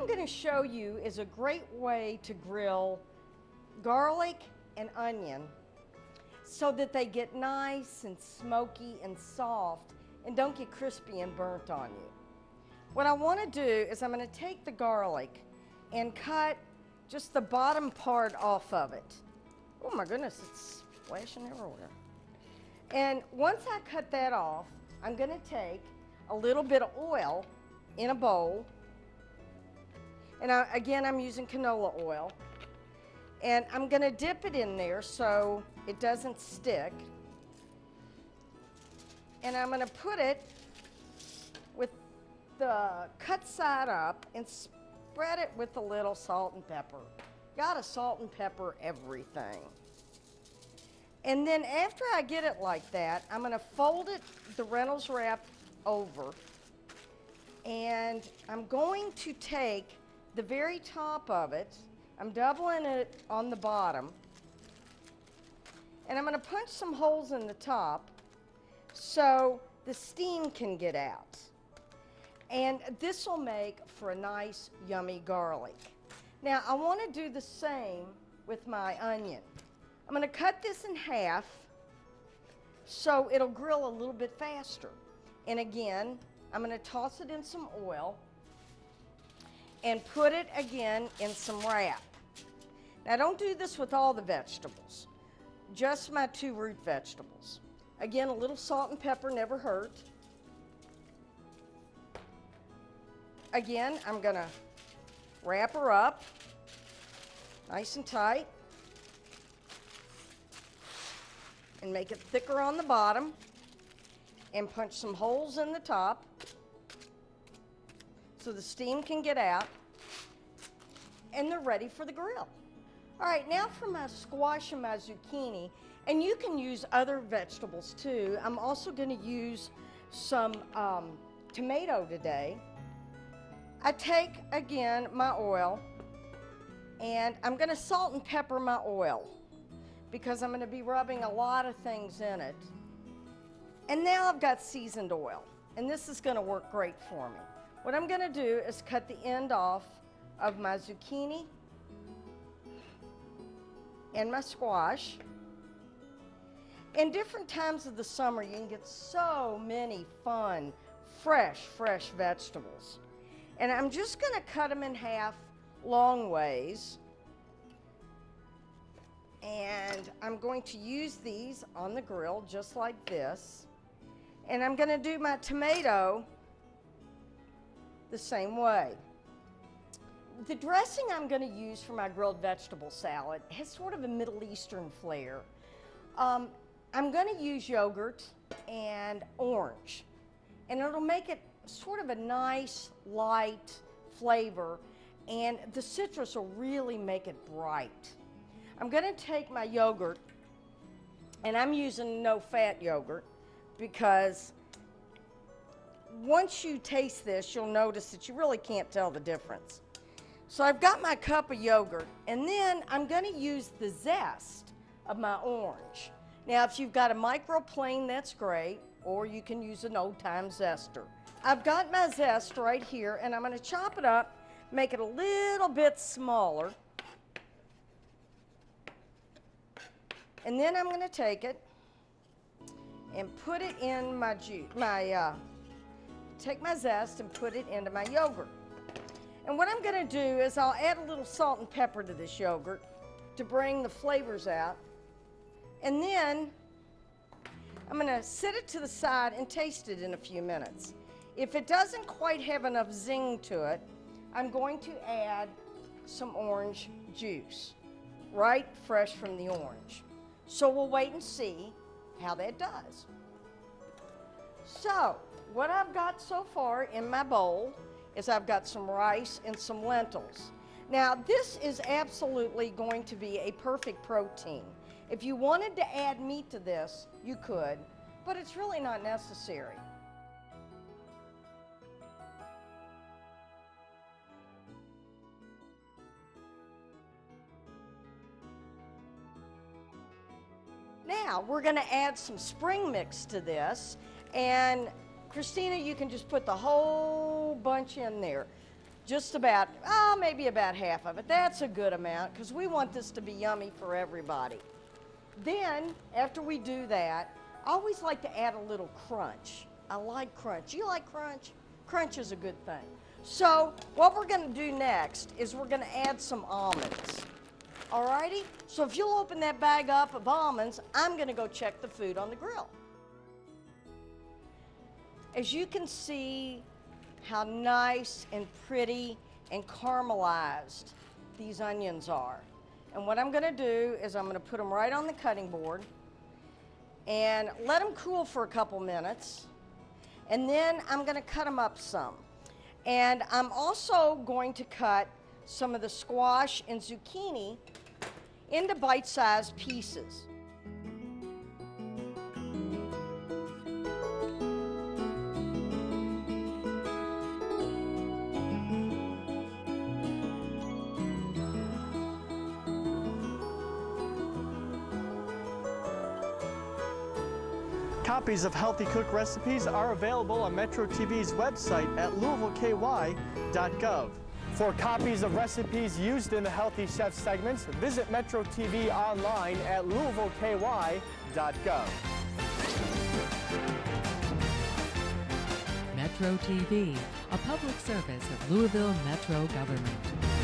I'm going to show you is a great way to grill garlic and onion so that they get nice and smoky and soft and don't get crispy and burnt on you. What I want to do is I'm going to take the garlic and cut just the bottom part off of it. Oh my goodness, it's splashing everywhere. And once I cut that off, I'm going to take a little bit of oil in a bowl. And again, I'm using canola oil. And I'm going to dip it in there so it doesn't stick. And I'm going to put it with the cut side up and spread it with a little salt and pepper. Gotta salt and pepper everything. And then after I get it like that, I'm going to fold it, the Reynolds wrap, over. And I'm going to take the very top of it, I'm doubling it on the bottom, and I'm going to punch some holes in the top so the steam can get out. And this will make for a nice, yummy garlic. Now, I want to do the same with my onion. I'm going to cut this in half so it'll grill a little bit faster. And again, I'm going to toss it in some oil and put it again in some wrap. Now, don't do this with all the vegetables, just my 2 root vegetables. Again, a little salt and pepper never hurt. Again, I'm going to wrap her up nice and tight and make it thicker on the bottom and punch some holes in the top so the steam can get out, and they're ready for the grill. All right, now for my squash and my zucchini, and you can use other vegetables too. I'm also going to use some tomato today. I take, again, my oil, and I'm going to salt and pepper my oil because I'm going to be rubbing a lot of things in it. And now I've got seasoned oil, and this is going to work great for me. What I'm going to do is cut the end off of my zucchini and my squash. In different times of the summer, you can get so many fun, fresh vegetables. And I'm just going to cut them in half long ways. And I'm going to use these on the grill just like this. And I'm going to do my tomato the same way. The dressing I'm going to use for my grilled vegetable salad has sort of a Middle Eastern flair. I'm going to use yogurt and orange, and it'll make it sort of a nice, light flavor, and the citrus will really make it bright. I'm going to take my yogurt, and I'm using no-fat yogurt because once you taste this, you'll notice that you really can't tell the difference. So I've got my cup of yogurt, and then I'm going to use the zest of my orange. Now, if you've got a microplane, that's great, or you can use an old-time zester. I've got my zest right here, and I'm going to chop it up, make it a little bit smaller. And then I'm going to take it and put it in my juice, take my zest and put it into my yogurt. And what I'm going to do is I'll add a little salt and pepper to this yogurt to bring the flavors out. And then I'm going to set it to the side and taste it in a few minutes. If it doesn't quite have enough zing to it, I'm going to add some orange juice, right fresh from the orange. So we'll wait and see how that does. So what I've got so far in my bowl is I've got some rice and some lentils. Now this is absolutely going to be a perfect protein. If you wanted to add meat to this, you could, but it's really not necessary. Now we're going to add some spring mix to this, and Christina, you can just put the whole bunch in there. Just about, maybe about half of it. That's a good amount because we want this to be yummy for everybody. Then, after we do that, I always like to add a little crunch. I like crunch. You like crunch? Crunch is a good thing. So, what we're going to do next is we're going to add some almonds. Alrighty? So if you'll open that bag up of almonds, I'm going to go check the food on the grill. As you can see how nice and pretty and caramelized these onions are. And what I'm going to do is I'm going to put them right on the cutting board and let them cool for a couple minutes. And then I'm going to cut them up some. And I'm also going to cut some of the squash and zucchini into bite-sized pieces. Copies of Healthy Cook recipes are available on Metro TV's website at louisvilleky.gov. For copies of recipes used in the Healthy Chef segments, visit Metro TV online at louisvilleky.gov. Metro TV, a public service of Louisville Metro government.